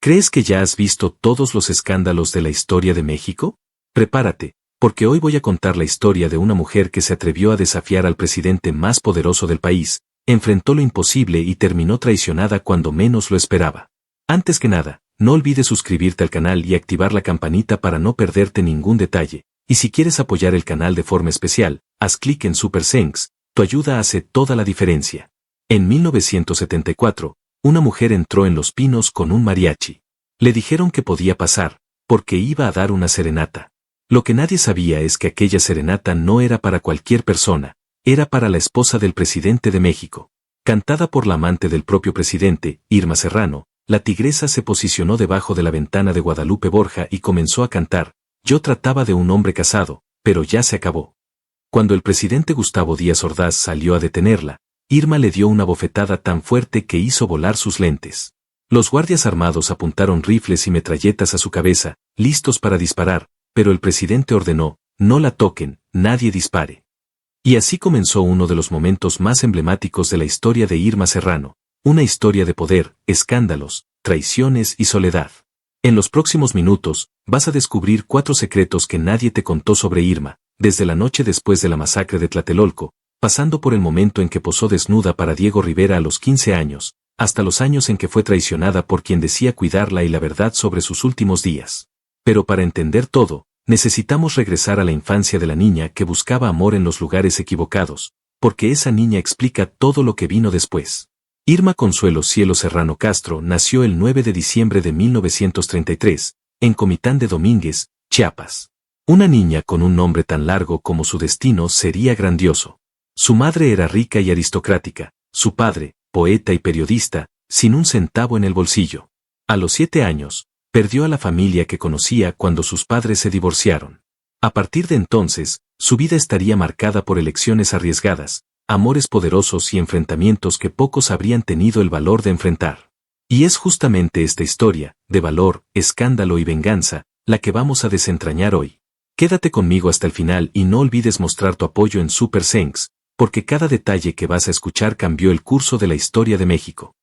¿Crees que ya has visto todos los escándalos de la historia de México? Prepárate, porque hoy voy a contar la historia de una mujer que se atrevió a desafiar al presidente más poderoso del país, enfrentó lo imposible y terminó traicionada cuando menos lo esperaba. Antes que nada, no olvides suscribirte al canal y activar la campanita para no perderte ningún detalle, y si quieres apoyar el canal de forma especial, haz clic en Super Thanks, tu ayuda hace toda la diferencia. En 1974, una mujer entró en Los Pinos con un mariachi. Le dijeron que podía pasar, porque iba a dar una serenata. Lo que nadie sabía es que aquella serenata no era para cualquier persona, era para la esposa del presidente de México. Cantada por la amante del propio presidente, Irma Serrano, la tigresa se posicionó debajo de la ventana de Guadalupe Borja y comenzó a cantar: "Yo trataba de un hombre casado, pero ya se acabó". Cuando el presidente Gustavo Díaz Ordaz salió a detenerla, Irma le dio una bofetada tan fuerte que hizo volar sus lentes. Los guardias armados apuntaron rifles y metralletas a su cabeza, listos para disparar, pero el presidente ordenó: "No la toquen, nadie dispare". Y así comenzó uno de los momentos más emblemáticos de la historia de Irma Serrano, una historia de poder, escándalos, traiciones y soledad. En los próximos minutos, vas a descubrir 4 secretos que nadie te contó sobre Irma, desde la noche después de la masacre de Tlatelolco, pasando por el momento en que posó desnuda para Diego Rivera a los 15 años, hasta los años en que fue traicionada por quien decía cuidarla y la verdad sobre sus últimos días. Pero para entender todo, necesitamos regresar a la infancia de la niña que buscaba amor en los lugares equivocados, porque esa niña explica todo lo que vino después. Irma Consuelo Cielo Serrano Castro nació el 9 de diciembre de 1933, en Comitán de Domínguez, Chiapas. Una niña con un nombre tan largo como su destino sería grandioso. Su madre era rica y aristocrática, su padre, poeta y periodista, sin un centavo en el bolsillo. A los 7 años, perdió a la familia que conocía cuando sus padres se divorciaron. A partir de entonces, su vida estaría marcada por elecciones arriesgadas, amores poderosos y enfrentamientos que pocos habrían tenido el valor de enfrentar. Y es justamente esta historia, de valor, escándalo y venganza, la que vamos a desentrañar hoy. Quédate conmigo hasta el final y no olvides mostrar tu apoyo en Super Thanks, porque cada detalle que vas a escuchar cambió el curso de la historia de México.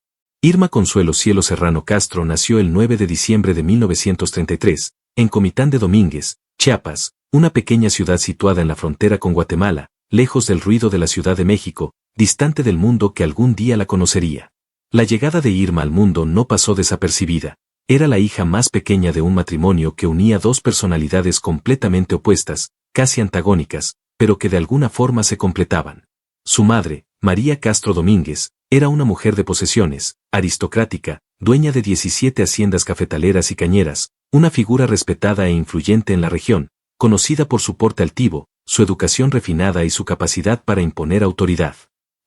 Irma Consuelo Cielo Serrano Castro nació el 9 de diciembre de 1933, en Comitán de Domínguez, Chiapas, una pequeña ciudad situada en la frontera con Guatemala, lejos del ruido de la Ciudad de México, distante del mundo que algún día la conocería. La llegada de Irma al mundo no pasó desapercibida. Era la hija más pequeña de un matrimonio que unía 2 personalidades completamente opuestas, casi antagónicas, pero que de alguna forma se completaban. Su madre, María Castro Domínguez, era una mujer de posesiones, aristocrática, dueña de 17 haciendas cafetaleras y cañeras, una figura respetada e influyente en la región, conocida por su porte altivo, su educación refinada y su capacidad para imponer autoridad.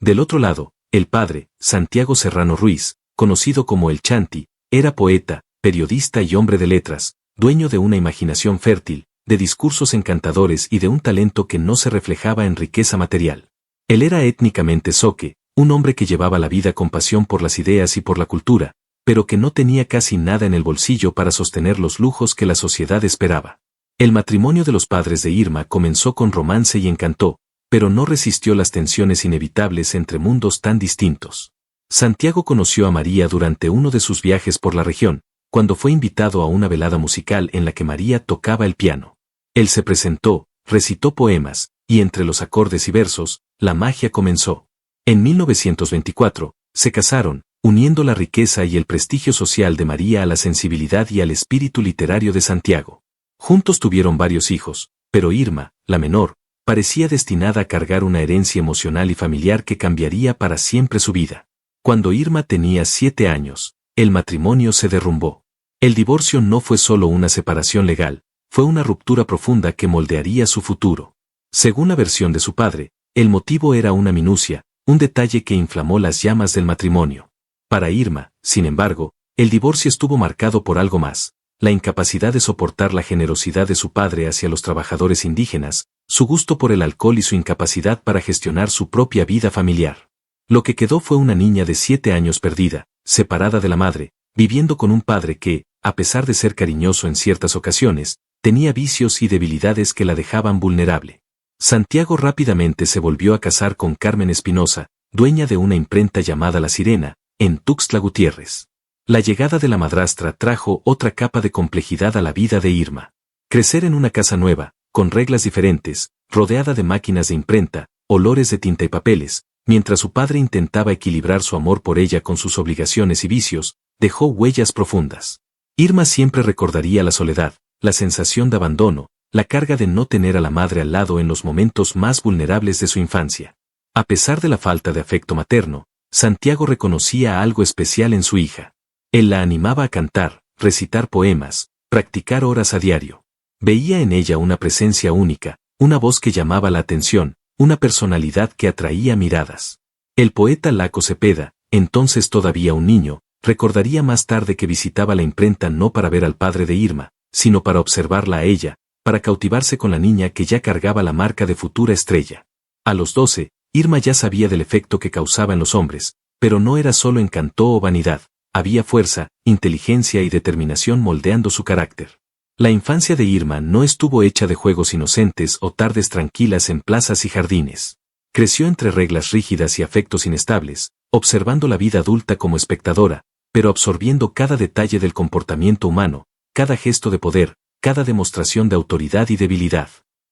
Del otro lado, el padre, Santiago Serrano Ruiz, conocido como el Chanti, era poeta, periodista y hombre de letras, dueño de una imaginación fértil, de discursos encantadores y de un talento que no se reflejaba en riqueza material. Él era étnicamente zoque, un hombre que llevaba la vida con pasión por las ideas y por la cultura, pero que no tenía casi nada en el bolsillo para sostener los lujos que la sociedad esperaba. El matrimonio de los padres de Irma comenzó con romance y encantó, pero no resistió las tensiones inevitables entre mundos tan distintos. Santiago conoció a María durante uno de sus viajes por la región, cuando fue invitado a una velada musical en la que María tocaba el piano. Él se presentó, recitó poemas, y entre los acordes y versos, la magia comenzó. En 1924, se casaron, uniendo la riqueza y el prestigio social de María a la sensibilidad y al espíritu literario de Santiago. Juntos tuvieron varios hijos, pero Irma, la menor, parecía destinada a cargar una herencia emocional y familiar que cambiaría para siempre su vida. Cuando Irma tenía 7 años, el matrimonio se derrumbó. El divorcio no fue solo una separación legal, fue una ruptura profunda que moldearía su futuro. Según la versión de su padre, el motivo era una minucia, un detalle que inflamó las llamas del matrimonio. Para Irma, sin embargo, el divorcio estuvo marcado por algo más: la incapacidad de soportar la generosidad de su padre hacia los trabajadores indígenas, su gusto por el alcohol y su incapacidad para gestionar su propia vida familiar. Lo que quedó fue una niña de 7 años perdida, separada de la madre, viviendo con un padre que, a pesar de ser cariñoso en ciertas ocasiones, tenía vicios y debilidades que la dejaban vulnerable. Santiago rápidamente se volvió a casar con Carmen Espinosa, dueña de una imprenta llamada La Sirena, en Tuxtla Gutiérrez. La llegada de la madrastra trajo otra capa de complejidad a la vida de Irma. Crecer en una casa nueva, con reglas diferentes, rodeada de máquinas de imprenta, olores de tinta y papeles, mientras su padre intentaba equilibrar su amor por ella con sus obligaciones y vicios, dejó huellas profundas. Irma siempre recordaría la soledad, la sensación de abandono, la carga de no tener a la madre al lado en los momentos más vulnerables de su infancia. A pesar de la falta de afecto materno, Santiago reconocía algo especial en su hija. Él la animaba a cantar, recitar poemas, practicar horas a diario. Veía en ella una presencia única, una voz que llamaba la atención, una personalidad que atraía miradas. El poeta Laco Cepeda, entonces todavía un niño, recordaría más tarde que visitaba la imprenta no para ver al padre de Irma, sino para observarla a ella, para cautivarse con la niña que ya cargaba la marca de futura estrella. A los 12, Irma ya sabía del efecto que causaba en los hombres, pero no era solo encanto o vanidad, había fuerza, inteligencia y determinación moldeando su carácter. La infancia de Irma no estuvo hecha de juegos inocentes o tardes tranquilas en plazas y jardines. Creció entre reglas rígidas y afectos inestables, observando la vida adulta como espectadora, pero absorbiendo cada detalle del comportamiento humano, cada gesto de poder, cada demostración de autoridad y debilidad.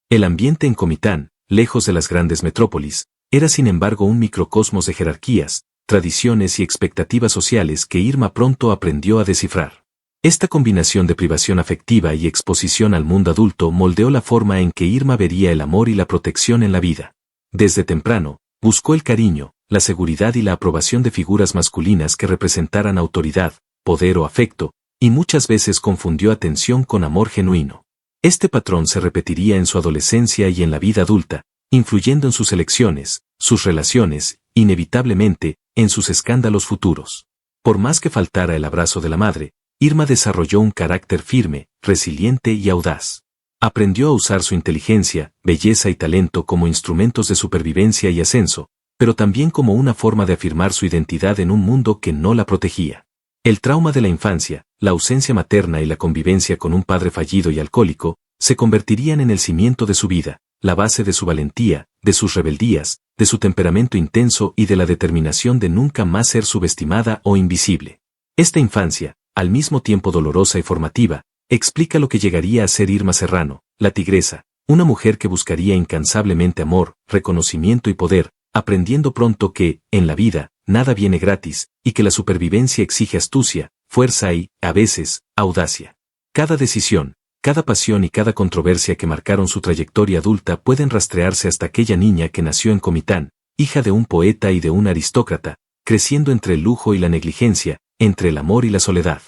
El ambiente en Comitán, lejos de las grandes metrópolis, era sin embargo un microcosmos de jerarquías, tradiciones y expectativas sociales que Irma pronto aprendió a descifrar. Esta combinación de privación afectiva y exposición al mundo adulto moldeó la forma en que Irma vería el amor y la protección en la vida. Desde temprano, buscó el cariño, la seguridad y la aprobación de figuras masculinas que representaran autoridad, poder o afecto, y muchas veces confundió atención con amor genuino. Este patrón se repetiría en su adolescencia y en la vida adulta, influyendo en sus elecciones, sus relaciones, inevitablemente, en sus escándalos futuros. Por más que faltara el abrazo de la madre, Irma desarrolló un carácter firme, resiliente y audaz. Aprendió a usar su inteligencia, belleza y talento como instrumentos de supervivencia y ascenso, pero también como una forma de afirmar su identidad en un mundo que no la protegía. El trauma de la infancia, la ausencia materna y la convivencia con un padre fallido y alcohólico, se convertirían en el cimiento de su vida, la base de su valentía, de sus rebeldías, de su temperamento intenso y de la determinación de nunca más ser subestimada o invisible. Esta infancia, al mismo tiempo dolorosa y formativa, explica lo que llegaría a ser Irma Serrano, la tigresa, una mujer que buscaría incansablemente amor, reconocimiento y poder, aprendiendo pronto que, en la vida, nada viene gratis, y que la supervivencia exige astucia, fuerza y, a veces, audacia. Cada decisión, cada pasión y cada controversia que marcaron su trayectoria adulta pueden rastrearse hasta aquella niña que nació en Comitán, hija de un poeta y de un aristócrata, creciendo entre el lujo y la negligencia, entre el amor y la soledad.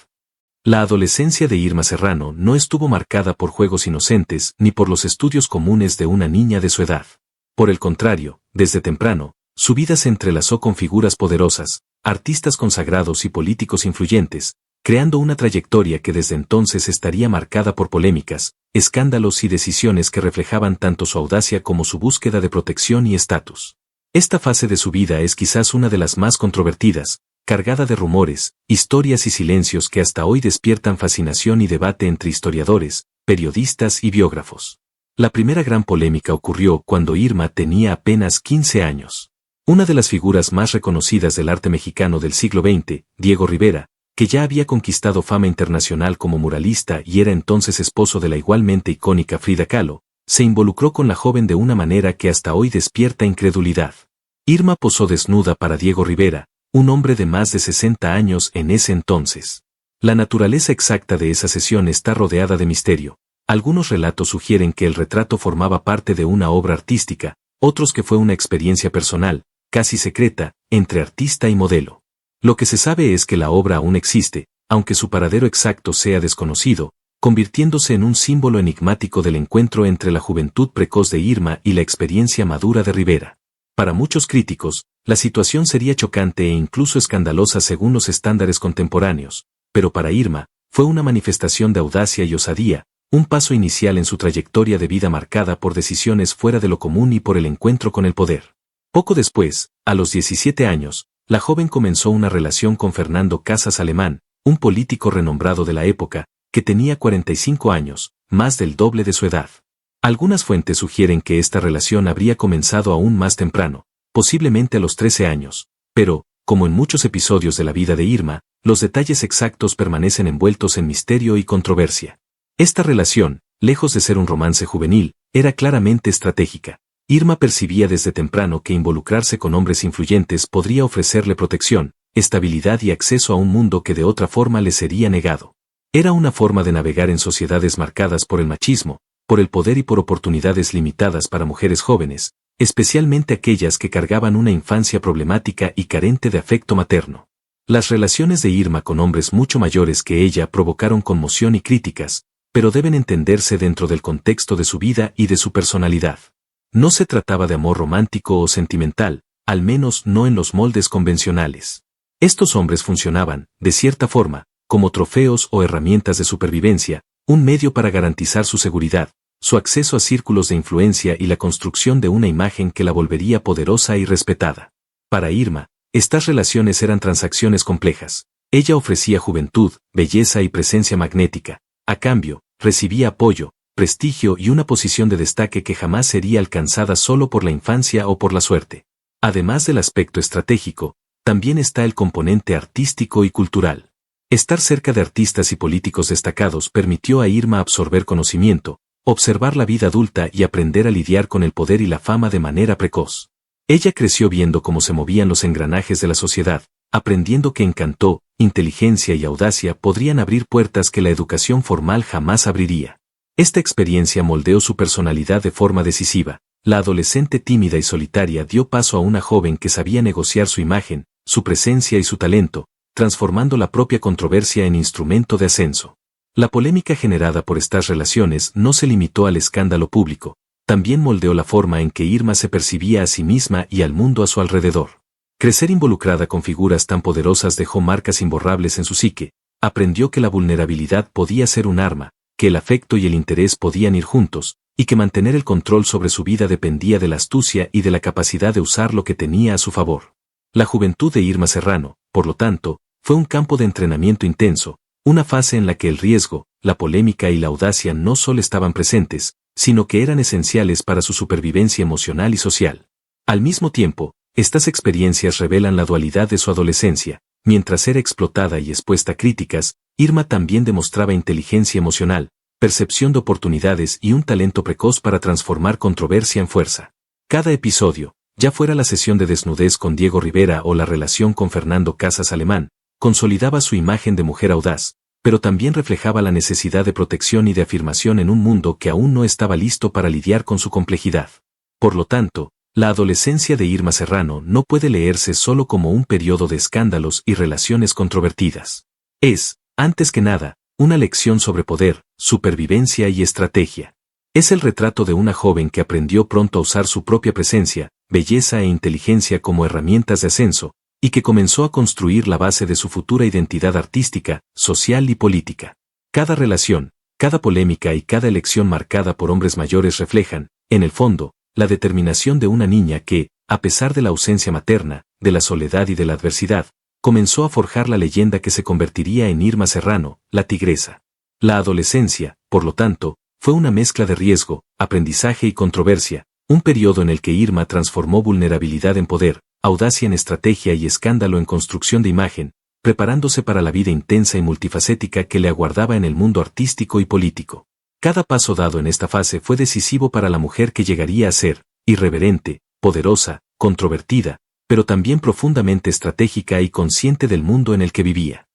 La adolescencia de Irma Serrano no estuvo marcada por juegos inocentes ni por los estudios comunes de una niña de su edad. Por el contrario, desde temprano, su vida se entrelazó con figuras poderosas, artistas consagrados y políticos influyentes, creando una trayectoria que desde entonces estaría marcada por polémicas, escándalos y decisiones que reflejaban tanto su audacia como su búsqueda de protección y estatus. Esta fase de su vida es quizás una de las más controvertidas, cargada de rumores, historias y silencios que hasta hoy despiertan fascinación y debate entre historiadores, periodistas y biógrafos. La primera gran polémica ocurrió cuando Irma tenía apenas 15 años. Una de las figuras más reconocidas del arte mexicano del siglo XX, Diego Rivera, que ya había conquistado fama internacional como muralista y era entonces esposo de la igualmente icónica Frida Kahlo, se involucró con la joven de una manera que hasta hoy despierta incredulidad. Irma posó desnuda para Diego Rivera, un hombre de más de 60 años en ese entonces. La naturaleza exacta de esa sesión está rodeada de misterio. Algunos relatos sugieren que el retrato formaba parte de una obra artística, otros que fue una experiencia personal, casi secreta, entre artista y modelo. Lo que se sabe es que la obra aún existe, aunque su paradero exacto sea desconocido, convirtiéndose en un símbolo enigmático del encuentro entre la juventud precoz de Irma y la experiencia madura de Rivera. Para muchos críticos, la situación sería chocante e incluso escandalosa según los estándares contemporáneos, pero para Irma, fue una manifestación de audacia y osadía, un paso inicial en su trayectoria de vida marcada por decisiones fuera de lo común y por el encuentro con el poder. Poco después, a los 17 años, la joven comenzó una relación con Fernando Casas Alemán, un político renombrado de la época, que tenía 45 años, más del doble de su edad. Algunas fuentes sugieren que esta relación habría comenzado aún más temprano, posiblemente a los 13 años, pero, como en muchos episodios de la vida de Irma, los detalles exactos permanecen envueltos en misterio y controversia. Esta relación, lejos de ser un romance juvenil, era claramente estratégica. Irma percibía desde temprano que involucrarse con hombres influyentes podría ofrecerle protección, estabilidad y acceso a un mundo que de otra forma le sería negado. Era una forma de navegar en sociedades marcadas por el machismo, por el poder y por oportunidades limitadas para mujeres jóvenes, especialmente aquellas que cargaban una infancia problemática y carente de afecto materno. Las relaciones de Irma con hombres mucho mayores que ella provocaron conmoción y críticas, pero deben entenderse dentro del contexto de su vida y de su personalidad. No se trataba de amor romántico o sentimental, al menos no en los moldes convencionales. Estos hombres funcionaban, de cierta forma, como trofeos o herramientas de supervivencia, un medio para garantizar su seguridad, su acceso a círculos de influencia y la construcción de una imagen que la volvería poderosa y respetada. Para Irma, estas relaciones eran transacciones complejas. Ella ofrecía juventud, belleza y presencia magnética. A cambio, recibía apoyo, prestigio y una posición de destaque que jamás sería alcanzada solo por la infancia o por la suerte. Además del aspecto estratégico, también está el componente artístico y cultural. Estar cerca de artistas y políticos destacados permitió a Irma absorber conocimiento, observar la vida adulta y aprender a lidiar con el poder y la fama de manera precoz. Ella creció viendo cómo se movían los engranajes de la sociedad, aprendiendo que encanto, inteligencia y audacia podrían abrir puertas que la educación formal jamás abriría. Esta experiencia moldeó su personalidad de forma decisiva. La adolescente tímida y solitaria dio paso a una joven que sabía negociar su imagen, su presencia y su talento, transformando la propia controversia en instrumento de ascenso. La polémica generada por estas relaciones no se limitó al escándalo público, también moldeó la forma en que Irma se percibía a sí misma y al mundo a su alrededor. Crecer involucrada con figuras tan poderosas dejó marcas imborrables en su psique. Aprendió que la vulnerabilidad podía ser un arma, que el afecto y el interés podían ir juntos, y que mantener el control sobre su vida dependía de la astucia y de la capacidad de usar lo que tenía a su favor. La juventud de Irma Serrano, por lo tanto, fue un campo de entrenamiento intenso, una fase en la que el riesgo, la polémica y la audacia no solo estaban presentes, sino que eran esenciales para su supervivencia emocional y social. Al mismo tiempo, estas experiencias revelan la dualidad de su adolescencia. Mientras era explotada y expuesta a críticas, Irma también demostraba inteligencia emocional, percepción de oportunidades y un talento precoz para transformar controversia en fuerza. Cada episodio, ya fuera la sesión de desnudez con Diego Rivera o la relación con Fernando Casas Alemán, consolidaba su imagen de mujer audaz, pero también reflejaba la necesidad de protección y de afirmación en un mundo que aún no estaba listo para lidiar con su complejidad. Por lo tanto, la adolescencia de Irma Serrano no puede leerse solo como un periodo de escándalos y relaciones controvertidas. Es, antes que nada, una lección sobre poder, supervivencia y estrategia. Es el retrato de una joven que aprendió pronto a usar su propia presencia, belleza e inteligencia como herramientas de ascenso, y que comenzó a construir la base de su futura identidad artística, social y política. Cada relación, cada polémica y cada elección marcada por hombres mayores reflejan, en el fondo, la determinación de una niña que, a pesar de la ausencia materna, de la soledad y de la adversidad, comenzó a forjar la leyenda que se convertiría en Irma Serrano, la tigresa. La adolescencia, por lo tanto, fue una mezcla de riesgo, aprendizaje y controversia, un periodo en el que Irma transformó vulnerabilidad en poder, audacia en estrategia y escándalo en construcción de imagen, preparándose para la vida intensa y multifacética que le aguardaba en el mundo artístico y político. Cada paso dado en esta fase fue decisivo para la mujer que llegaría a ser, irreverente, poderosa, controvertida, pero también profundamente estratégica y consciente del mundo en el que vivía.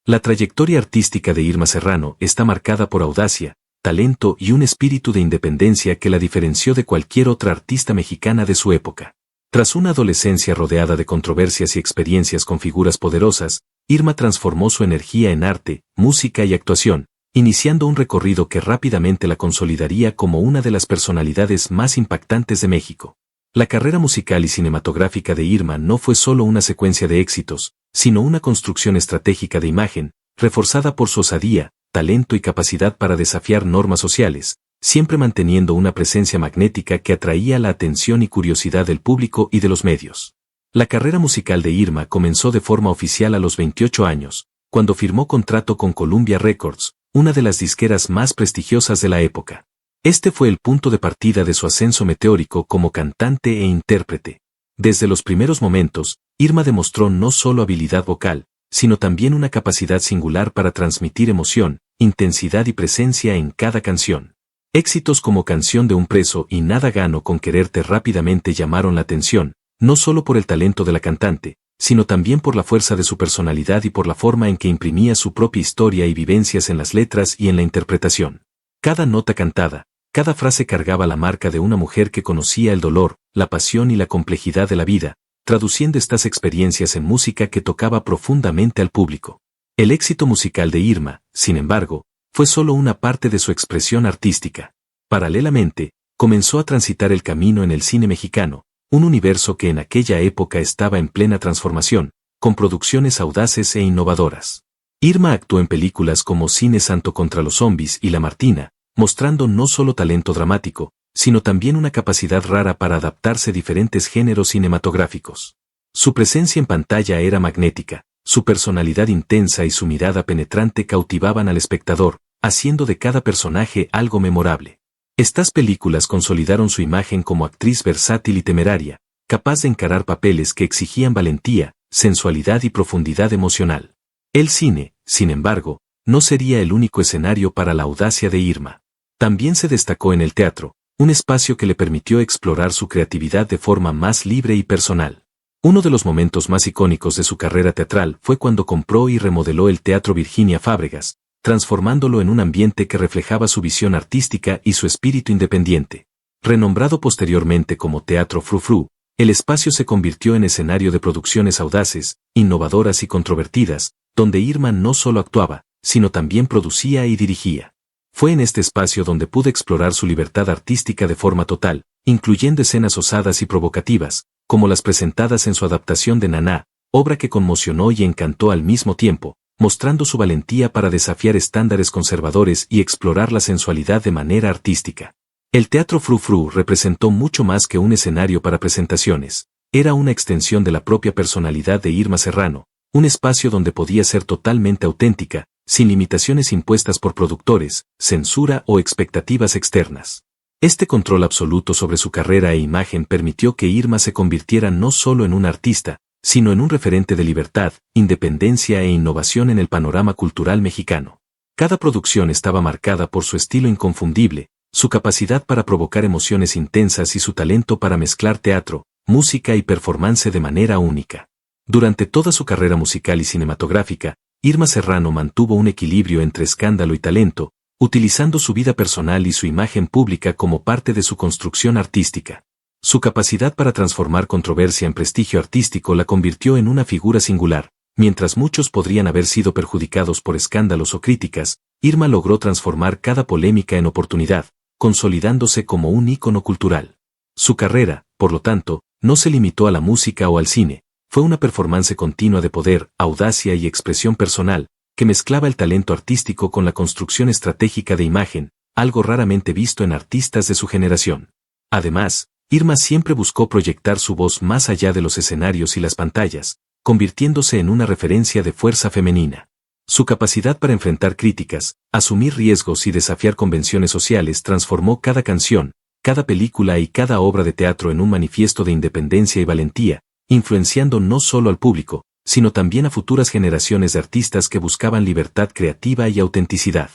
La trayectoria artística de Irma Serrano está marcada por audacia, talento y un espíritu de independencia que la diferenció de cualquier otra artista mexicana de su época. Tras una adolescencia rodeada de controversias y experiencias con figuras poderosas, Irma transformó su energía en arte, música y actuación, iniciando un recorrido que rápidamente la consolidaría como una de las personalidades más impactantes de México. La carrera musical y cinematográfica de Irma no fue solo una secuencia de éxitos, sino una construcción estratégica de imagen, reforzada por su osadía, talento y capacidad para desafiar normas sociales, siempre manteniendo una presencia magnética que atraía la atención y curiosidad del público y de los medios. La carrera musical de Irma comenzó de forma oficial a los 28 años, cuando firmó contrato con Columbia Records, una de las disqueras más prestigiosas de la época. Este fue el punto de partida de su ascenso meteórico como cantante e intérprete. Desde los primeros momentos, Irma demostró no solo habilidad vocal, sino también una capacidad singular para transmitir emoción, intensidad y presencia en cada canción. Éxitos como Canción de un preso y Nada gano con quererte rápidamente llamaron la atención, no solo por el talento de la cantante, sino también por la fuerza de su personalidad y por la forma en que imprimía su propia historia y vivencias en las letras y en la interpretación. Cada nota cantada, cada frase cargaba la marca de una mujer que conocía el dolor, la pasión y la complejidad de la vida, traduciendo estas experiencias en música que tocaba profundamente al público. El éxito musical de Irma, sin embargo, fue solo una parte de su expresión artística. Paralelamente, comenzó a transitar el camino en el cine mexicano, un universo que en aquella época estaba en plena transformación, con producciones audaces e innovadoras. Irma actuó en películas como Cine Santo contra los zombies y La Martina, mostrando no solo talento dramático, sino también una capacidad rara para adaptarse a diferentes géneros cinematográficos. Su presencia en pantalla era magnética, su personalidad intensa y su mirada penetrante cautivaban al espectador, haciendo de cada personaje algo memorable. Estas películas consolidaron su imagen como actriz versátil y temeraria, capaz de encarar papeles que exigían valentía, sensualidad y profundidad emocional. El cine, sin embargo, no sería el único escenario para la audacia de Irma. También se destacó en el teatro, un espacio que le permitió explorar su creatividad de forma más libre y personal. Uno de los momentos más icónicos de su carrera teatral fue cuando compró y remodeló el Teatro Virginia Fábregas, transformándolo en un ambiente que reflejaba su visión artística y su espíritu independiente. Renombrado posteriormente como Teatro Frou Frou, el espacio se convirtió en escenario de producciones audaces, innovadoras y controvertidas, donde Irma no solo actuaba, sino también producía y dirigía. Fue en este espacio donde pudo explorar su libertad artística de forma total, incluyendo escenas osadas y provocativas, como las presentadas en su adaptación de Naná, obra que conmocionó y encantó al mismo tiempo, mostrando su valentía para desafiar estándares conservadores y explorar la sensualidad de manera artística. El Teatro Frou Frou representó mucho más que un escenario para presentaciones, era una extensión de la propia personalidad de Irma Serrano, un espacio donde podía ser totalmente auténtica, sin limitaciones impuestas por productores, censura o expectativas externas. Este control absoluto sobre su carrera e imagen permitió que Irma se convirtiera no solo en una artista, sino en un referente de libertad, independencia e innovación en el panorama cultural mexicano. Cada producción estaba marcada por su estilo inconfundible, su capacidad para provocar emociones intensas y su talento para mezclar teatro, música y performance de manera única. Durante toda su carrera musical y cinematográfica, Irma Serrano mantuvo un equilibrio entre escándalo y talento, utilizando su vida personal y su imagen pública como parte de su construcción artística. Su capacidad para transformar controversia en prestigio artístico la convirtió en una figura singular. Mientras muchos podrían haber sido perjudicados por escándalos o críticas, Irma logró transformar cada polémica en oportunidad, consolidándose como un ícono cultural. Su carrera, por lo tanto, no se limitó a la música o al cine, fue una performance continua de poder, audacia y expresión personal, que mezclaba el talento artístico con la construcción estratégica de imagen, algo raramente visto en artistas de su generación. Además, Irma siempre buscó proyectar su voz más allá de los escenarios y las pantallas, convirtiéndose en una referencia de fuerza femenina. Su capacidad para enfrentar críticas, asumir riesgos y desafiar convenciones sociales transformó cada canción, cada película y cada obra de teatro en un manifiesto de independencia y valentía, influenciando no solo al público, sino también a futuras generaciones de artistas que buscaban libertad creativa y autenticidad.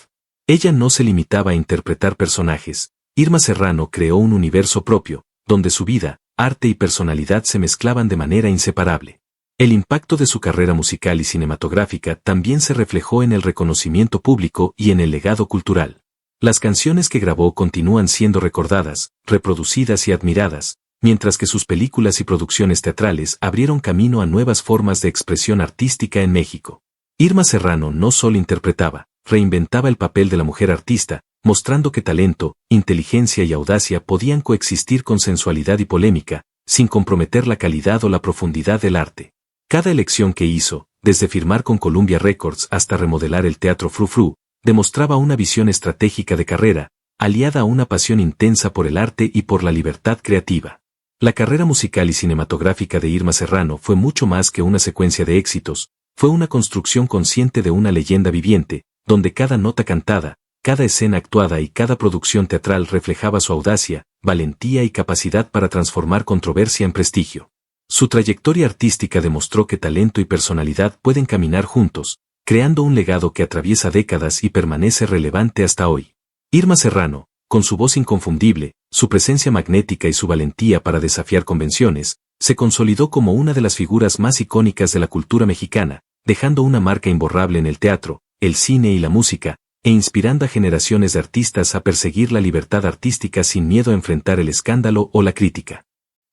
Ella no se limitaba a interpretar personajes. Irma Serrano creó un universo propio, donde su vida, arte y personalidad se mezclaban de manera inseparable. El impacto de su carrera musical y cinematográfica también se reflejó en el reconocimiento público y en el legado cultural. Las canciones que grabó continúan siendo recordadas, reproducidas y admiradas, mientras que sus películas y producciones teatrales abrieron camino a nuevas formas de expresión artística en México. Irma Serrano no solo interpretaba, reinventaba el papel de la mujer artista, mostrando que talento, inteligencia y audacia podían coexistir con sensualidad y polémica, sin comprometer la calidad o la profundidad del arte. Cada elección que hizo, desde firmar con Columbia Records hasta remodelar el Teatro Frou Frou, demostraba una visión estratégica de carrera, aliada a una pasión intensa por el arte y por la libertad creativa. La carrera musical y cinematográfica de Irma Serrano fue mucho más que una secuencia de éxitos, fue una construcción consciente de una leyenda viviente, donde cada nota cantada, cada escena actuada y cada producción teatral reflejaba su audacia, valentía y capacidad para transformar controversia en prestigio. Su trayectoria artística demostró que talento y personalidad pueden caminar juntos, creando un legado que atraviesa décadas y permanece relevante hasta hoy. Irma Serrano, con su voz inconfundible, su presencia magnética y su valentía para desafiar convenciones, se consolidó como una de las figuras más icónicas de la cultura mexicana, dejando una marca imborrable en el teatro, el cine y la música, e inspirando a generaciones de artistas a perseguir la libertad artística sin miedo a enfrentar el escándalo o la crítica.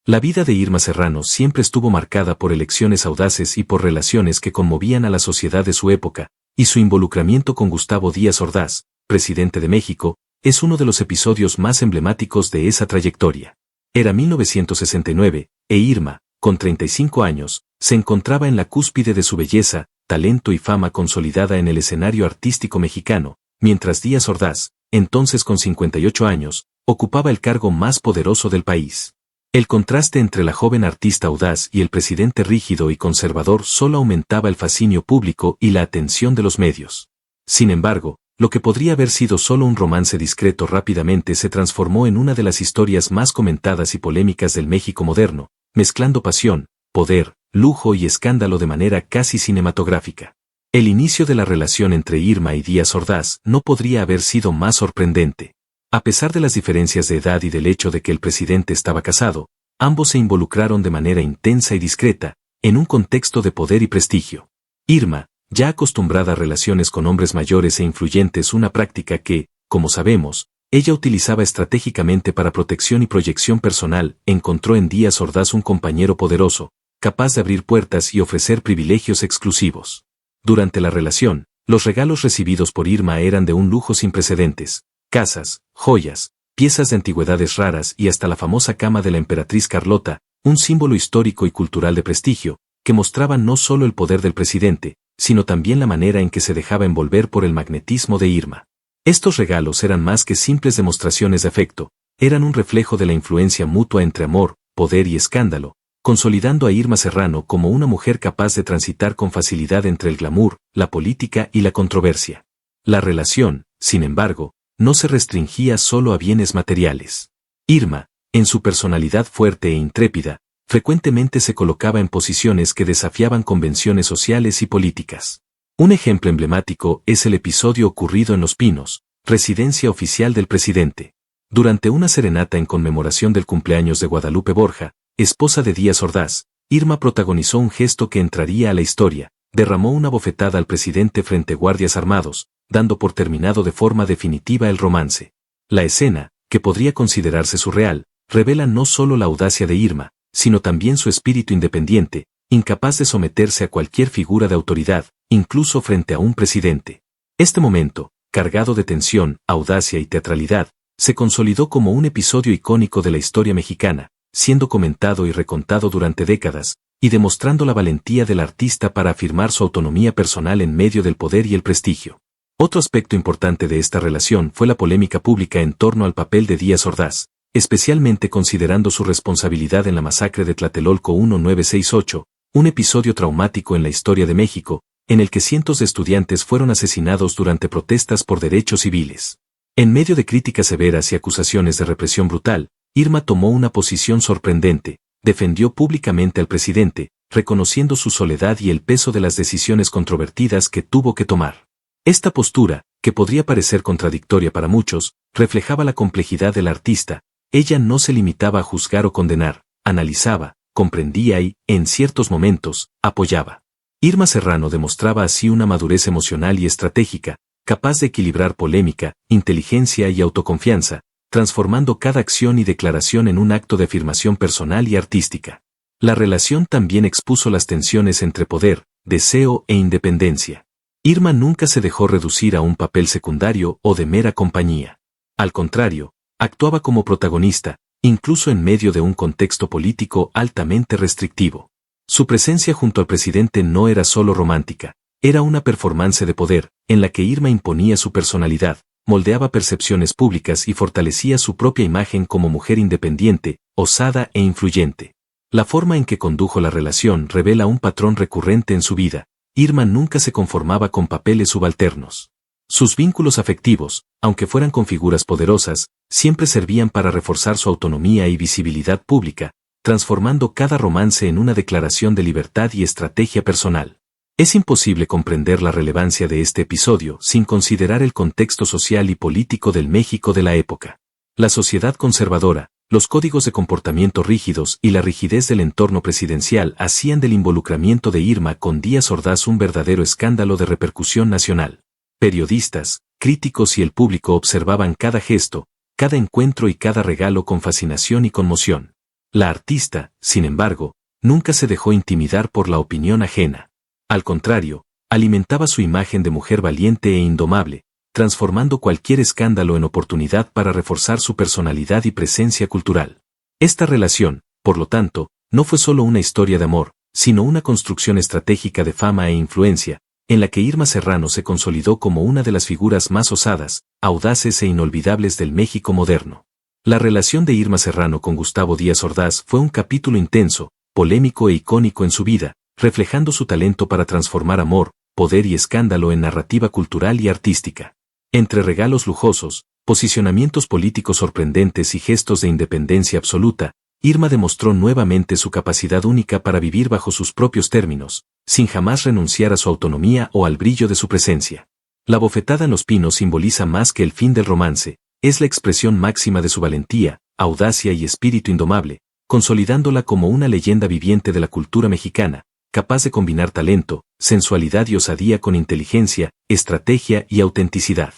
La vida de Irma Serrano siempre estuvo marcada por elecciones audaces y por relaciones que conmovían a la sociedad de su época, y su involucramiento con Gustavo Díaz Ordaz, presidente de México, es uno de los episodios más emblemáticos de esa trayectoria. Era 1969, e Irma, con 35 años, se encontraba en la cúspide de su belleza, talento y fama consolidada en el escenario artístico mexicano, mientras Díaz Ordaz, entonces con 58 años, ocupaba el cargo más poderoso del país. El contraste entre la joven artista audaz y el presidente rígido y conservador solo aumentaba el fascinio público y la atención de los medios. Sin embargo, lo que podría haber sido solo un romance discreto rápidamente se transformó en una de las historias más comentadas y polémicas del México moderno, mezclando pasión, poder, lujo y escándalo de manera casi cinematográfica. El inicio de la relación entre Irma y Díaz Ordaz no podría haber sido más sorprendente. A pesar de las diferencias de edad y del hecho de que el presidente estaba casado, ambos se involucraron de manera intensa y discreta, en un contexto de poder y prestigio. Irma, ya acostumbrada a relaciones con hombres mayores e influyentes, una práctica que, como sabemos, ella utilizaba estratégicamente para protección y proyección personal, encontró en Díaz Ordaz un compañero poderoso, capaz de abrir puertas y ofrecer privilegios exclusivos. Durante la relación, los regalos recibidos por Irma eran de un lujo sin precedentes: casas, joyas, piezas de antigüedades raras y hasta la famosa cama de la emperatriz Carlota, un símbolo histórico y cultural de prestigio, que mostraba no solo el poder del presidente, sino también la manera en que se dejaba envolver por el magnetismo de Irma. Estos regalos eran más que simples demostraciones de afecto, eran un reflejo de la influencia mutua entre amor, poder y escándalo, consolidando a Irma Serrano como una mujer capaz de transitar con facilidad entre el glamour, la política y la controversia. La relación, sin embargo, no se restringía solo a bienes materiales. Irma, en su personalidad fuerte e intrépida, frecuentemente se colocaba en posiciones que desafiaban convenciones sociales y políticas. Un ejemplo emblemático es el episodio ocurrido en Los Pinos, residencia oficial del presidente. Durante una serenata en conmemoración del cumpleaños de Guadalupe Borja, esposa de Díaz Ordaz, Irma protagonizó un gesto que entraría a la historia: derramó una bofetada al presidente frente a guardias armados, dando por terminado de forma definitiva el romance. La escena, que podría considerarse surreal, revela no solo la audacia de Irma, sino también su espíritu independiente, incapaz de someterse a cualquier figura de autoridad, incluso frente a un presidente. Este momento, cargado de tensión, audacia y teatralidad, se consolidó como un episodio icónico de la historia mexicana, siendo comentado y recontado durante décadas, y demostrando la valentía del artista para afirmar su autonomía personal en medio del poder y el prestigio. Otro aspecto importante de esta relación fue la polémica pública en torno al papel de Díaz Ordaz, especialmente considerando su responsabilidad en la masacre de Tlatelolco 1968, un episodio traumático en la historia de México, en el que cientos de estudiantes fueron asesinados durante protestas por derechos civiles. En medio de críticas severas y acusaciones de represión brutal, Irma tomó una posición sorprendente: defendió públicamente al presidente, reconociendo su soledad y el peso de las decisiones controvertidas que tuvo que tomar. Esta postura, que podría parecer contradictoria para muchos, reflejaba la complejidad del artista. Ella no se limitaba a juzgar o condenar, analizaba, comprendía y, en ciertos momentos, apoyaba. Irma Serrano demostraba así una madurez emocional y estratégica, capaz de equilibrar polémica, inteligencia y autoconfianza, transformando cada acción y declaración en un acto de afirmación personal y artística. La relación también expuso las tensiones entre poder, deseo e independencia. Irma nunca se dejó reducir a un papel secundario o de mera compañía. Al contrario, actuaba como protagonista, incluso en medio de un contexto político altamente restrictivo. Su presencia junto al presidente no era solo romántica, era una performance de poder, en la que Irma imponía su personalidad, moldeaba percepciones públicas y fortalecía su propia imagen como mujer independiente, osada e influyente. La forma en que condujo la relación revela un patrón recurrente en su vida: Irma nunca se conformaba con papeles subalternos. Sus vínculos afectivos, aunque fueran con figuras poderosas, siempre servían para reforzar su autonomía y visibilidad pública, transformando cada romance en una declaración de libertad y estrategia personal. Es imposible comprender la relevancia de este episodio sin considerar el contexto social y político del México de la época. La sociedad conservadora, los códigos de comportamiento rígidos y la rigidez del entorno presidencial hacían del involucramiento de Irma con Díaz Ordaz un verdadero escándalo de repercusión nacional. Periodistas, críticos y el público observaban cada gesto, cada encuentro y cada regalo con fascinación y conmoción. La artista, sin embargo, nunca se dejó intimidar por la opinión ajena. Al contrario, alimentaba su imagen de mujer valiente e indomable, transformando cualquier escándalo en oportunidad para reforzar su personalidad y presencia cultural. Esta relación, por lo tanto, no fue solo una historia de amor, sino una construcción estratégica de fama e influencia, en la que Irma Serrano se consolidó como una de las figuras más osadas, audaces e inolvidables del México moderno. La relación de Irma Serrano con Gustavo Díaz Ordaz fue un capítulo intenso, polémico e icónico en su vida, reflejando su talento para transformar amor, poder y escándalo en narrativa cultural y artística. Entre regalos lujosos, posicionamientos políticos sorprendentes y gestos de independencia absoluta, Irma demostró nuevamente su capacidad única para vivir bajo sus propios términos, sin jamás renunciar a su autonomía o al brillo de su presencia. La bofetada en los pinos simboliza más que el fin del romance, es la expresión máxima de su valentía, audacia y espíritu indomable, consolidándola como una leyenda viviente de la cultura mexicana, capaz de combinar talento, sensualidad y osadía con inteligencia, estrategia y autenticidad.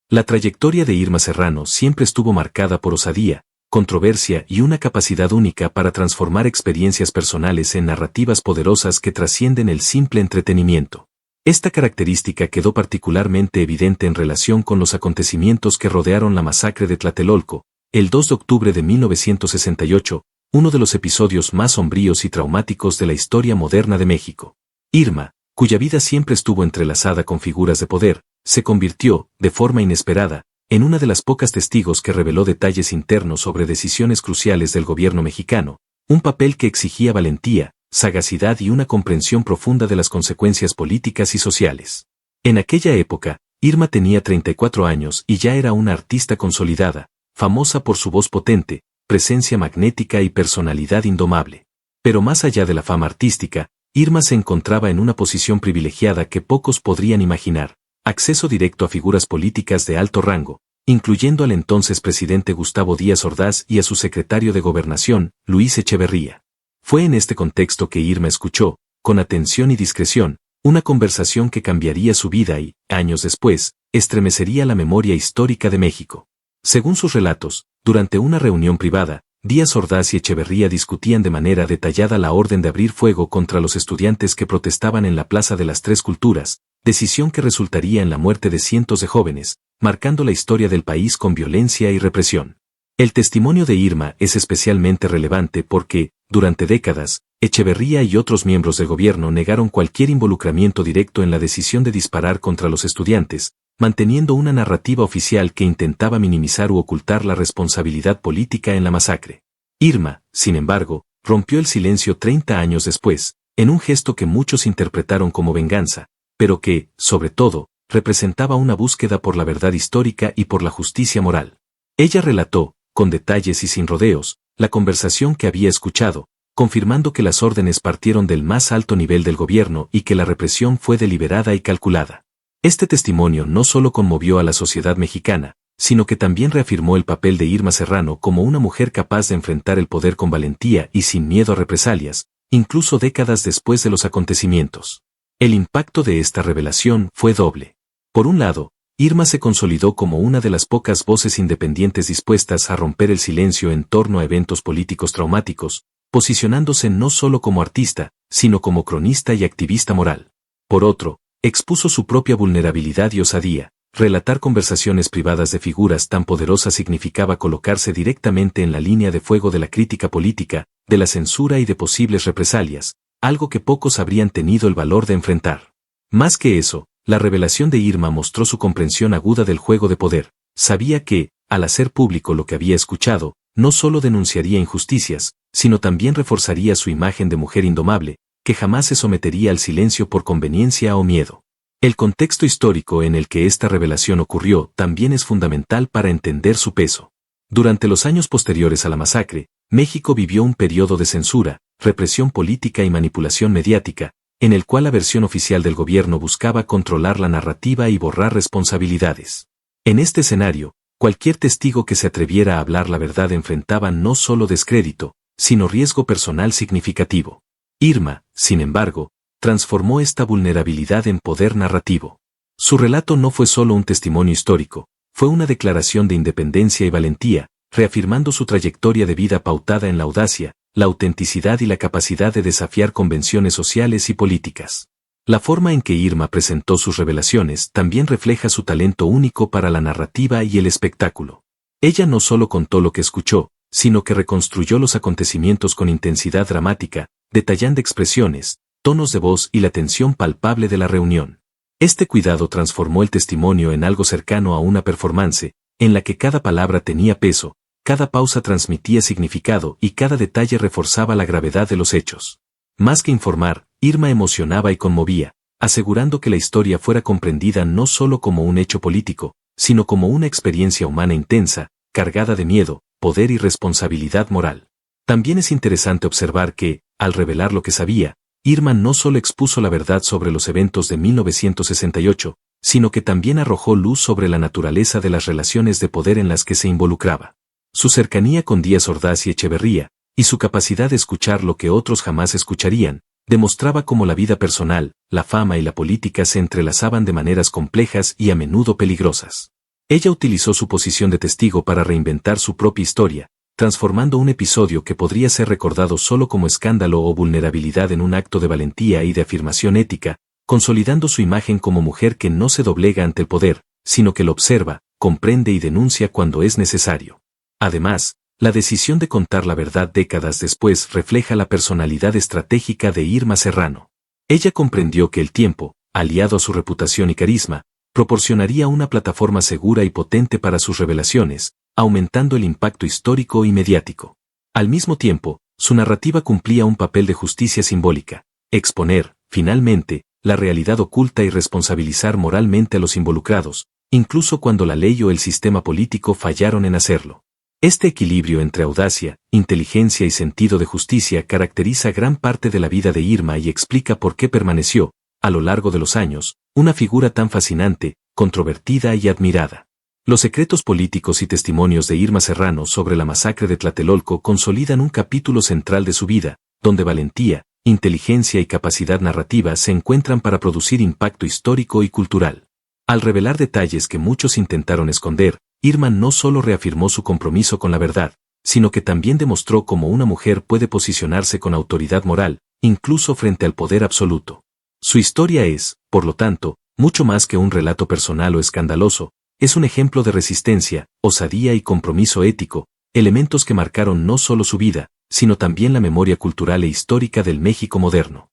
La trayectoria de Irma Serrano siempre estuvo marcada por osadía, controversia y una capacidad única para transformar experiencias personales en narrativas poderosas que trascienden el simple entretenimiento. Esta característica quedó particularmente evidente en relación con los acontecimientos que rodearon la masacre de Tlatelolco, el 2 de octubre de 1968, uno de los episodios más sombríos y traumáticos de la historia moderna de México. Irma, cuya vida siempre estuvo entrelazada con figuras de poder, se convirtió, de forma inesperada, en una de las pocas testigos que reveló detalles internos sobre decisiones cruciales del gobierno mexicano, un papel que exigía valentía, sagacidad y una comprensión profunda de las consecuencias políticas y sociales. En aquella época, Irma tenía 34 años y ya era una artista consolidada, famosa por su voz potente, presencia magnética y personalidad indomable. Pero más allá de la fama artística, Irma se encontraba en una posición privilegiada que pocos podrían imaginar, acceso directo a figuras políticas de alto rango, incluyendo al entonces presidente Gustavo Díaz Ordaz y a su secretario de Gobernación, Luis Echeverría. Fue en este contexto que Irma escuchó, con atención y discreción, una conversación que cambiaría su vida y, años después, estremecería la memoria histórica de México. Según sus relatos, durante una reunión privada, Díaz Ordaz y Echeverría discutían de manera detallada la orden de abrir fuego contra los estudiantes que protestaban en la Plaza de las Tres Culturas, decisión que resultaría en la muerte de cientos de jóvenes, marcando la historia del país con violencia y represión. El testimonio de Irma es especialmente relevante porque, durante décadas, Echeverría y otros miembros del gobierno negaron cualquier involucramiento directo en la decisión de disparar contra los estudiantes, manteniendo una narrativa oficial que intentaba minimizar u ocultar la responsabilidad política en la masacre. Irma, sin embargo, rompió el silencio 30 años después, en un gesto que muchos interpretaron como venganza, pero que, sobre todo, representaba una búsqueda por la verdad histórica y por la justicia moral. Ella relató, con detalles y sin rodeos, la conversación que había escuchado, confirmando que las órdenes partieron del más alto nivel del gobierno y que la represión fue deliberada y calculada. Este testimonio no solo conmovió a la sociedad mexicana, sino que también reafirmó el papel de Irma Serrano como una mujer capaz de enfrentar el poder con valentía y sin miedo a represalias, incluso décadas después de los acontecimientos. El impacto de esta revelación fue doble. Por un lado, Irma se consolidó como una de las pocas voces independientes dispuestas a romper el silencio en torno a eventos políticos traumáticos, posicionándose no solo como artista, sino como cronista y activista moral. Por otro, expuso su propia vulnerabilidad y osadía. Relatar conversaciones privadas de figuras tan poderosas significaba colocarse directamente en la línea de fuego de la crítica política, de la censura y de posibles represalias, algo que pocos habrían tenido el valor de enfrentar. Más que eso, la revelación de Irma mostró su comprensión aguda del juego de poder. Sabía que, al hacer público lo que había escuchado, no solo denunciaría injusticias, sino también reforzaría su imagen de mujer indomable, que jamás se sometería al silencio por conveniencia o miedo. El contexto histórico en el que esta revelación ocurrió también es fundamental para entender su peso. Durante los años posteriores a la masacre, México vivió un periodo de censura, represión política y manipulación mediática, en el cual la versión oficial del gobierno buscaba controlar la narrativa y borrar responsabilidades. En este escenario, cualquier testigo que se atreviera a hablar la verdad enfrentaba no solo descrédito, sino riesgo personal significativo. Irma, sin embargo, transformó esta vulnerabilidad en poder narrativo. Su relato no fue solo un testimonio histórico, fue una declaración de independencia y valentía, reafirmando su trayectoria de vida pautada en la audacia, la autenticidad y la capacidad de desafiar convenciones sociales y políticas. La forma en que Irma presentó sus revelaciones también refleja su talento único para la narrativa y el espectáculo. Ella no solo contó lo que escuchó, sino que reconstruyó los acontecimientos con intensidad dramática, detallando expresiones, tonos de voz y la tensión palpable de la reunión. Este cuidado transformó el testimonio en algo cercano a una performance, en la que cada palabra tenía peso, cada pausa transmitía significado y cada detalle reforzaba la gravedad de los hechos. Más que informar, Irma emocionaba y conmovía, asegurando que la historia fuera comprendida no solo como un hecho político, sino como una experiencia humana intensa, cargada de miedo, poder y responsabilidad moral. También es interesante observar que, al revelar lo que sabía, Irma no solo expuso la verdad sobre los eventos de 1968, sino que también arrojó luz sobre la naturaleza de las relaciones de poder en las que se involucraba. Su cercanía con Díaz Ordaz y Echeverría, y su capacidad de escuchar lo que otros jamás escucharían, demostraba cómo la vida personal, la fama y la política se entrelazaban de maneras complejas y a menudo peligrosas. Ella utilizó su posición de testigo para reinventar su propia historia, transformando un episodio que podría ser recordado solo como escándalo o vulnerabilidad en un acto de valentía y de afirmación ética, consolidando su imagen como mujer que no se doblega ante el poder, sino que lo observa, comprende y denuncia cuando es necesario. Además, la decisión de contar la verdad décadas después refleja la personalidad estratégica de Irma Serrano. Ella comprendió que el tiempo, aliado a su reputación y carisma, proporcionaría una plataforma segura y potente para sus revelaciones, aumentando el impacto histórico y mediático. Al mismo tiempo, su narrativa cumplía un papel de justicia simbólica, exponer, finalmente, la realidad oculta y responsabilizar moralmente a los involucrados, incluso cuando la ley o el sistema político fallaron en hacerlo. Este equilibrio entre audacia, inteligencia y sentido de justicia caracteriza gran parte de la vida de Irma y explica por qué permaneció, a lo largo de los años, una figura tan fascinante, controvertida y admirada. Los secretos políticos y testimonios de Irma Serrano sobre la masacre de Tlatelolco consolidan un capítulo central de su vida, donde valentía, inteligencia y capacidad narrativa se encuentran para producir impacto histórico y cultural. Al revelar detalles que muchos intentaron esconder, Irma no solo reafirmó su compromiso con la verdad, sino que también demostró cómo una mujer puede posicionarse con autoridad moral, incluso frente al poder absoluto. Su historia es, por lo tanto, mucho más que un relato personal o escandaloso, es un ejemplo de resistencia, osadía y compromiso ético, elementos que marcaron no solo su vida, sino también la memoria cultural e histórica del México moderno.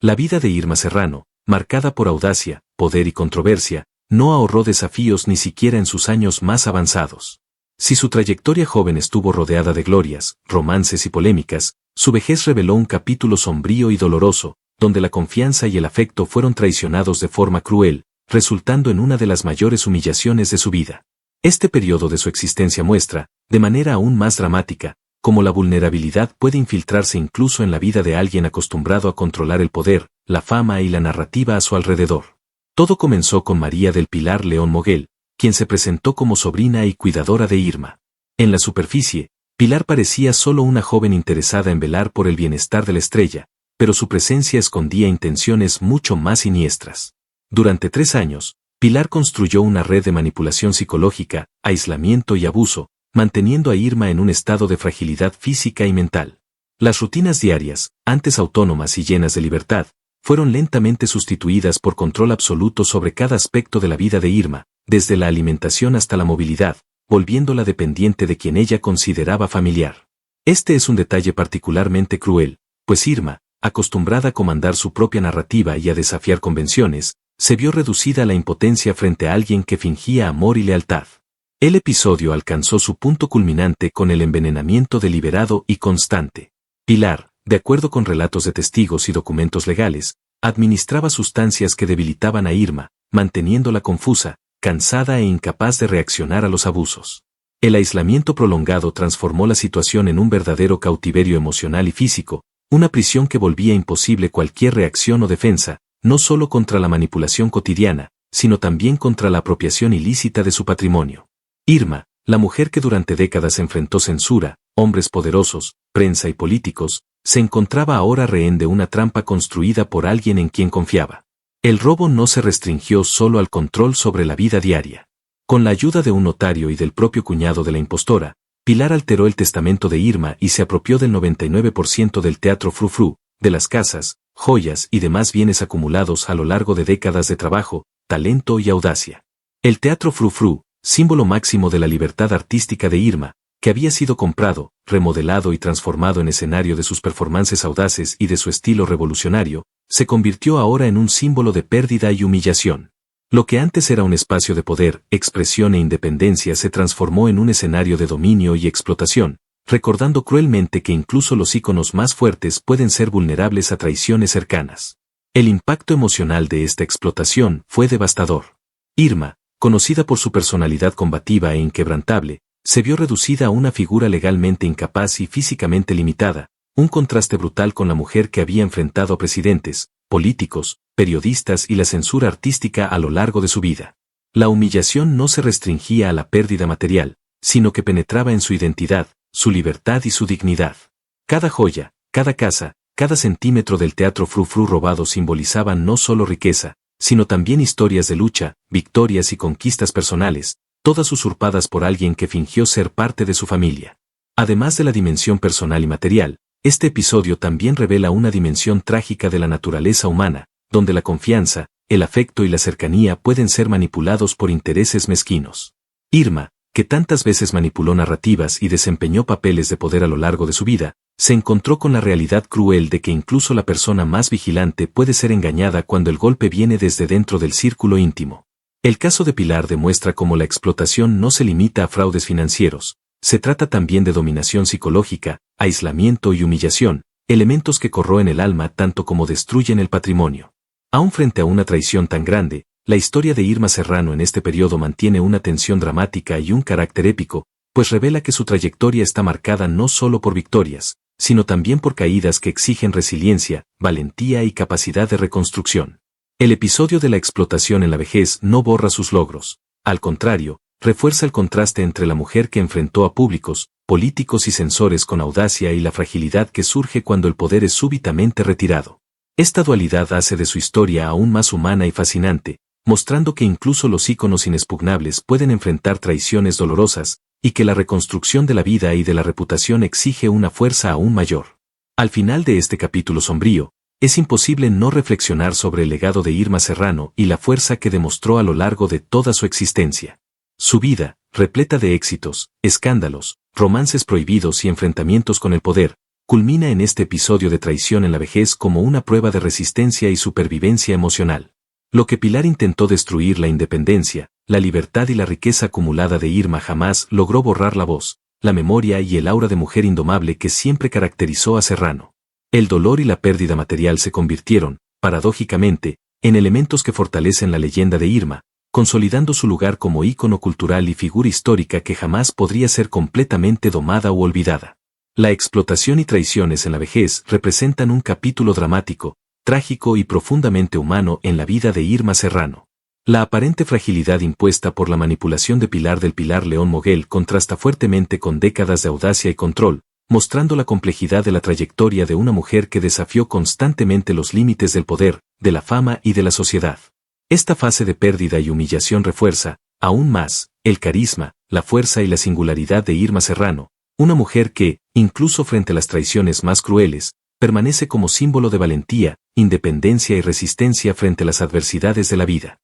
La vida de Irma Serrano, marcada por audacia, poder y controversia, no ahorró desafíos ni siquiera en sus años más avanzados. Si su trayectoria joven estuvo rodeada de glorias, romances y polémicas, su vejez reveló un capítulo sombrío y doloroso, donde la confianza y el afecto fueron traicionados de forma cruel, resultando en una de las mayores humillaciones de su vida. Este periodo de su existencia muestra, de manera aún más dramática, cómo la vulnerabilidad puede infiltrarse incluso en la vida de alguien acostumbrado a controlar el poder, la fama y la narrativa a su alrededor. Todo comenzó con María del Pilar León Moguel, quien se presentó como sobrina y cuidadora de Irma. En la superficie, Pilar parecía solo una joven interesada en velar por el bienestar de la estrella, pero su presencia escondía intenciones mucho más siniestras. Durante 3 años, Pilar construyó una red de manipulación psicológica, aislamiento y abuso, manteniendo a Irma en un estado de fragilidad física y mental. Las rutinas diarias, antes autónomas y llenas de libertad, fueron lentamente sustituidas por control absoluto sobre cada aspecto de la vida de Irma, desde la alimentación hasta la movilidad, volviéndola dependiente de quien ella consideraba familiar. Este es un detalle particularmente cruel, pues Irma, acostumbrada a comandar su propia narrativa y a desafiar convenciones, se vio reducida a la impotencia frente a alguien que fingía amor y lealtad. El episodio alcanzó su punto culminante con el envenenamiento deliberado y constante. Pilar, de acuerdo con relatos de testigos y documentos legales, administraba sustancias que debilitaban a Irma, manteniéndola confusa, cansada e incapaz de reaccionar a los abusos. El aislamiento prolongado transformó la situación en un verdadero cautiverio emocional y físico, una prisión que volvía imposible cualquier reacción o defensa, no solo contra la manipulación cotidiana, sino también contra la apropiación ilícita de su patrimonio. Irma, la mujer que durante décadas enfrentó censura, hombres poderosos, prensa y políticos, se encontraba ahora rehén de una trampa construida por alguien en quien confiaba. El robo no se restringió solo al control sobre la vida diaria. Con la ayuda de un notario y del propio cuñado de la impostora, Pilar alteró el testamento de Irma y se apropió del 99% del teatro Frou Frou, de las casas, joyas y demás bienes acumulados a lo largo de décadas de trabajo, talento y audacia. El teatro Frou Frou, símbolo máximo de la libertad artística de Irma, que había sido comprado, remodelado y transformado en escenario de sus performances audaces y de su estilo revolucionario, se convirtió ahora en un símbolo de pérdida y humillación. Lo que antes era un espacio de poder, expresión e independencia se transformó en un escenario de dominio y explotación, recordando cruelmente que incluso los íconos más fuertes pueden ser vulnerables a traiciones cercanas. El impacto emocional de esta explotación fue devastador. Irma, conocida por su personalidad combativa e inquebrantable, se vio reducida a una figura legalmente incapaz y físicamente limitada, un contraste brutal con la mujer que había enfrentado a presidentes, políticos, periodistas y la censura artística a lo largo de su vida. La humillación no se restringía a la pérdida material, sino que penetraba en su identidad, su libertad y su dignidad. Cada joya, cada casa, cada centímetro del teatro Frou Frou robado simbolizaban no solo riqueza, sino también historias de lucha, victorias y conquistas personales, todas usurpadas por alguien que fingió ser parte de su familia. Además de la dimensión personal y material, este episodio también revela una dimensión trágica de la naturaleza humana, donde la confianza, el afecto y la cercanía pueden ser manipulados por intereses mezquinos. Irma, que tantas veces manipuló narrativas y desempeñó papeles de poder a lo largo de su vida, se encontró con la realidad cruel de que incluso la persona más vigilante puede ser engañada cuando el golpe viene desde dentro del círculo íntimo. El caso de Pilar demuestra cómo la explotación no se limita a fraudes financieros, se trata también de dominación psicológica, aislamiento y humillación, elementos que corroen el alma tanto como destruyen el patrimonio. Aún frente a una traición tan grande, la historia de Irma Serrano en este periodo mantiene una tensión dramática y un carácter épico, pues revela que su trayectoria está marcada no solo por victorias, sino también por caídas que exigen resiliencia, valentía y capacidad de reconstrucción. El episodio de la explotación en la vejez no borra sus logros, al contrario, refuerza el contraste entre la mujer que enfrentó a públicos, políticos y censores con audacia y la fragilidad que surge cuando el poder es súbitamente retirado. Esta dualidad hace de su historia aún más humana y fascinante, mostrando que incluso los íconos inexpugnables pueden enfrentar traiciones dolorosas, y que la reconstrucción de la vida y de la reputación exige una fuerza aún mayor. Al final de este capítulo sombrío, es imposible no reflexionar sobre el legado de Irma Serrano y la fuerza que demostró a lo largo de toda su existencia. Su vida, repleta de éxitos, escándalos, romances prohibidos y enfrentamientos con el poder, culmina en este episodio de traición en la vejez como una prueba de resistencia y supervivencia emocional. Lo que Pilar intentó destruir, la independencia, la libertad y la riqueza acumulada de Irma, jamás logró borrar la voz, la memoria y el aura de mujer indomable que siempre caracterizó a Serrano. El dolor y la pérdida material se convirtieron, paradójicamente, en elementos que fortalecen la leyenda de Irma, consolidando su lugar como ícono cultural y figura histórica que jamás podría ser completamente domada u olvidada. La explotación y traiciones en la vejez representan un capítulo dramático, trágico y profundamente humano en la vida de Irma Serrano. La aparente fragilidad impuesta por la manipulación de Pilar del Pilar León Moguel contrasta fuertemente con décadas de audacia y control, mostrando la complejidad de la trayectoria de una mujer que desafió constantemente los límites del poder, de la fama y de la sociedad. Esta fase de pérdida y humillación refuerza, aún más, el carisma, la fuerza y la singularidad de Irma Serrano, una mujer que, incluso frente a las traiciones más crueles, permanece como símbolo de valentía, independencia y resistencia frente a las adversidades de la vida.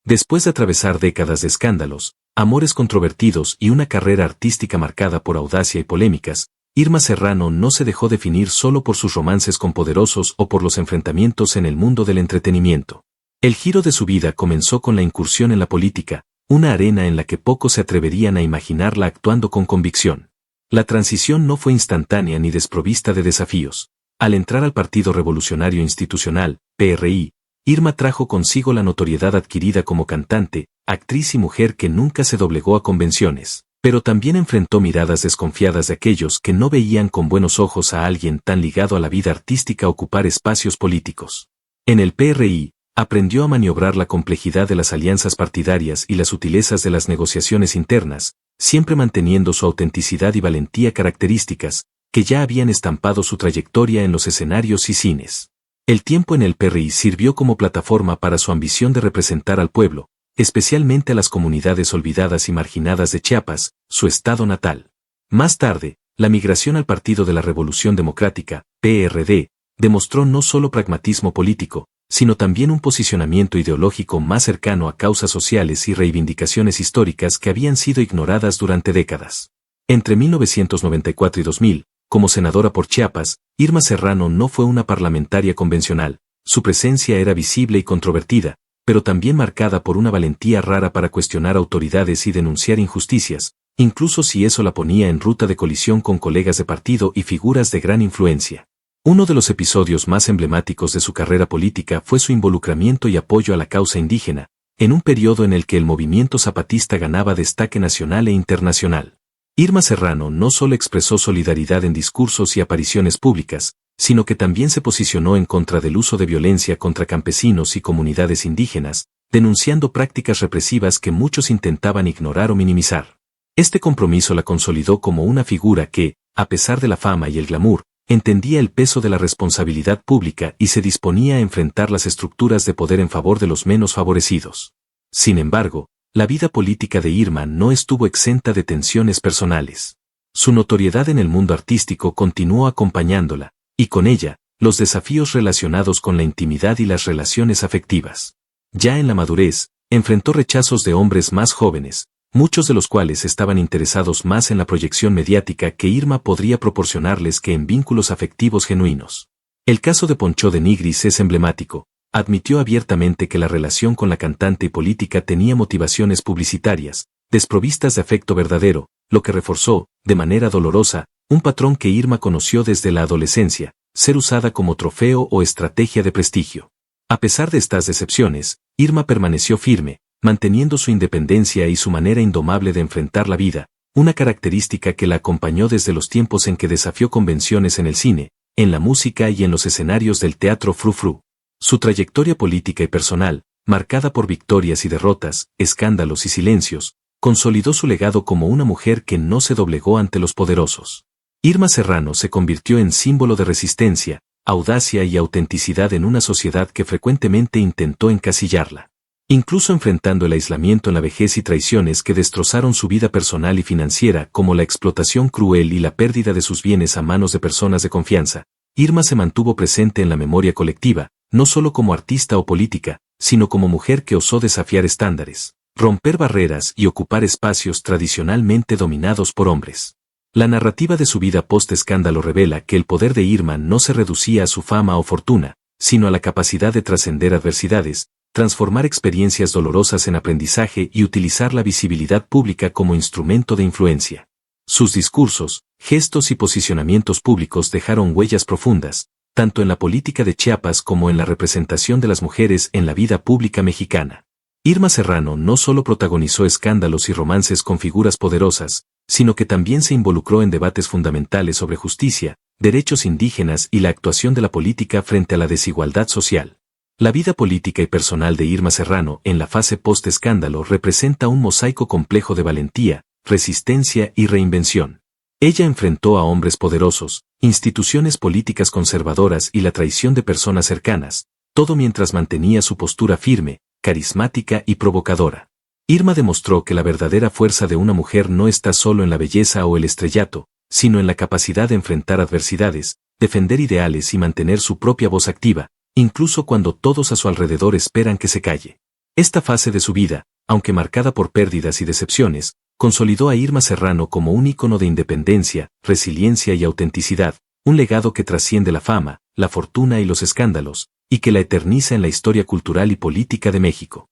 Después de atravesar décadas de escándalos, amores controvertidos y una carrera artística marcada por audacia y polémicas, Irma Serrano no se dejó definir solo por sus romances con poderosos o por los enfrentamientos en el mundo del entretenimiento. El giro de su vida comenzó con la incursión en la política, una arena en la que pocos se atreverían a imaginarla actuando con convicción. La transición no fue instantánea ni desprovista de desafíos. Al entrar al Partido Revolucionario Institucional, PRI, Irma trajo consigo la notoriedad adquirida como cantante, actriz y mujer que nunca se doblegó a convenciones. Pero también enfrentó miradas desconfiadas de aquellos que no veían con buenos ojos a alguien tan ligado a la vida artística ocupar espacios políticos. En el PRI, aprendió a maniobrar la complejidad de las alianzas partidarias y las sutilezas de las negociaciones internas, siempre manteniendo su autenticidad y valentía características, que ya habían estampado su trayectoria en los escenarios y cines. El tiempo en el PRI sirvió como plataforma para su ambición de representar al pueblo, especialmente a las comunidades olvidadas y marginadas de Chiapas, su estado natal. Más tarde, la migración al Partido de la Revolución Democrática, PRD, demostró no solo pragmatismo político, sino también un posicionamiento ideológico más cercano a causas sociales y reivindicaciones históricas que habían sido ignoradas durante décadas. Entre 1994 y 2000, como senadora por Chiapas, Irma Serrano no fue una parlamentaria convencional, su presencia era visible y controvertida, pero también marcada por una valentía rara para cuestionar autoridades y denunciar injusticias, incluso si eso la ponía en ruta de colisión con colegas de partido y figuras de gran influencia. Uno de los episodios más emblemáticos de su carrera política fue su involucramiento y apoyo a la causa indígena, en un periodo en el que el movimiento zapatista ganaba destaque nacional e internacional. Irma Serrano no solo expresó solidaridad en discursos y apariciones públicas, sino que también se posicionó en contra del uso de violencia contra campesinos y comunidades indígenas, denunciando prácticas represivas que muchos intentaban ignorar o minimizar. Este compromiso la consolidó como una figura que, a pesar de la fama y el glamour, entendía el peso de la responsabilidad pública y se disponía a enfrentar las estructuras de poder en favor de los menos favorecidos. Sin embargo, la vida política de Irma no estuvo exenta de tensiones personales. Su notoriedad en el mundo artístico continuó acompañándola, y con ella, los desafíos relacionados con la intimidad y las relaciones afectivas. Ya en la madurez, enfrentó rechazos de hombres más jóvenes, muchos de los cuales estaban interesados más en la proyección mediática que Irma podría proporcionarles que en vínculos afectivos genuinos. El caso de Poncho de Nigris es emblemático. Admitió abiertamente que la relación con la cantante y política tenía motivaciones publicitarias, desprovistas de afecto verdadero, lo que reforzó, de manera dolorosa, un patrón que Irma conoció desde la adolescencia, ser usada como trofeo o estrategia de prestigio. A pesar de estas decepciones, Irma permaneció firme, manteniendo su independencia y su manera indomable de enfrentar la vida, una característica que la acompañó desde los tiempos en que desafió convenciones en el cine, en la música y en los escenarios del teatro frou-frou. Su trayectoria política y personal, marcada por victorias y derrotas, escándalos y silencios, consolidó su legado como una mujer que no se doblegó ante los poderosos. Irma Serrano se convirtió en símbolo de resistencia, audacia y autenticidad en una sociedad que frecuentemente intentó encasillarla. Incluso enfrentando el aislamiento en la vejez y traiciones que destrozaron su vida personal y financiera como la explotación cruel y la pérdida de sus bienes a manos de personas de confianza, Irma se mantuvo presente en la memoria colectiva, no solo como artista o política, sino como mujer que osó desafiar estándares, romper barreras y ocupar espacios tradicionalmente dominados por hombres. La narrativa de su vida post-escándalo revela que el poder de Irma no se reducía a su fama o fortuna, sino a la capacidad de trascender adversidades, transformar experiencias dolorosas en aprendizaje y utilizar la visibilidad pública como instrumento de influencia. Sus discursos, gestos y posicionamientos públicos dejaron huellas profundas, tanto en la política de Chiapas como en la representación de las mujeres en la vida pública mexicana. Irma Serrano no solo protagonizó escándalos y romances con figuras poderosas, sino que también se involucró en debates fundamentales sobre justicia, derechos indígenas y la actuación de la política frente a la desigualdad social. La vida política y personal de Irma Serrano en la fase post-escándalo representa un mosaico complejo de valentía, resistencia y reinvención. Ella enfrentó a hombres poderosos, instituciones políticas conservadoras y la traición de personas cercanas, todo mientras mantenía su postura firme, carismática y provocadora. Irma demostró que la verdadera fuerza de una mujer no está solo en la belleza o el estrellato, sino en la capacidad de enfrentar adversidades, defender ideales y mantener su propia voz activa, incluso cuando todos a su alrededor esperan que se calle. Esta fase de su vida, aunque marcada por pérdidas y decepciones, consolidó a Irma Serrano como un ícono de independencia, resiliencia y autenticidad, un legado que trasciende la fama, la fortuna y los escándalos, y que la eterniza en la historia cultural y política de México.